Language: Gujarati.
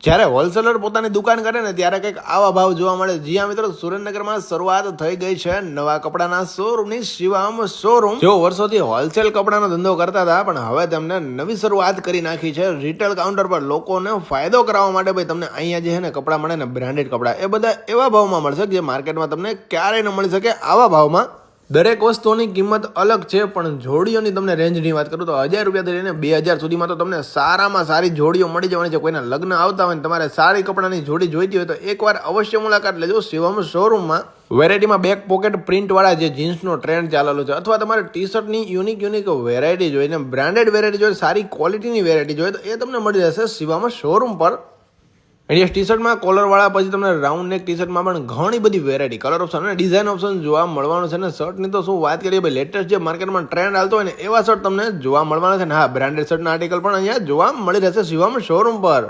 જ્યારે હોલસેલર પોતાની દુકાન કરે ને ત્યારે કંઈક આવા ભાવ જોવા મળે. જી હા મિત્રો, સુરેન્દ્રનગરમાં શરૂઆત થઈ ગઈ છે નવા કપડાના શોરૂમની, શિવમ શોરૂમ. જેઓ વર્ષોથી હોલસેલ કપડાનો ધંધો કરતા હતા, પણ હવે તેમને નવી શરૂઆત કરી નાખી છે. રિટેલ કાઉન્ટર પર લોકોને ફાયદો કરાવવા માટે ભાઈ તમને અહીંયા જે છે ને કપડાં મળે ને, બ્રાન્ડેડ કપડાં, એ બધા એવા ભાવમાં મળશે કે જે માર્કેટમાં તમને ક્યારેય ન મળી શકે આવા ભાવમાં. દરેક વસ્તુની કિંમત અલગ છે, પણ જોડીઓની તમને રેન્જની વાત કરું તો 1000 રૂપિયાથી લઈને 2000 સુધીમાં તો તમને સારામાં સારી જોડીઓ મળી જવાની છે. કોઈના લગ્ન આવતા હોય ને તમારે સારી કપડાની જોડી જોઈતી હોય તો એકવાર અવશ્ય મુલાકાત લેજો શિવમ શોરૂમમાં. વેરાયટીમાં બેક પોકેટ પ્રિન્ટવાળા જે જીન્સનો ટ્રેન્ડ ચાલેલો છે, અથવા તમારે ટી શર્ટની યુનિક વેરાયટી જોઈએ ને બ્રાન્ડેડ વેરાયટી જોઈએ, સારી ક્વોલિટીની વેરાયટી જોઈએ તો એ તમને મળી જશે શિવમ શોરૂમ પર. એડિયાસ ટી શર્ટમાં કોલરવાળા, પછી તમને રાઉન્ડ નેક ટી શર્ટમાં પણ ઘણી બધી વેરાયટી, કલર ઓપ્શન અને ડિઝાઇન ઓપ્શન જોવા મળવાનું છે. ને શર્ટની તો શું વાત કરીએ ભાઈ, લેટેસ્ટ જે માર્કેટમાં ટ્રેન્ડ હાલતો હોય ને એવા શર્ટ તમને જોવા મળવાના છે. ને હા, બ્રાન્ડેડ શર્ટના આર્ટિકલ પણ અહીંયા જોવા મળી રહેશે શિવમ શોરૂમ પર.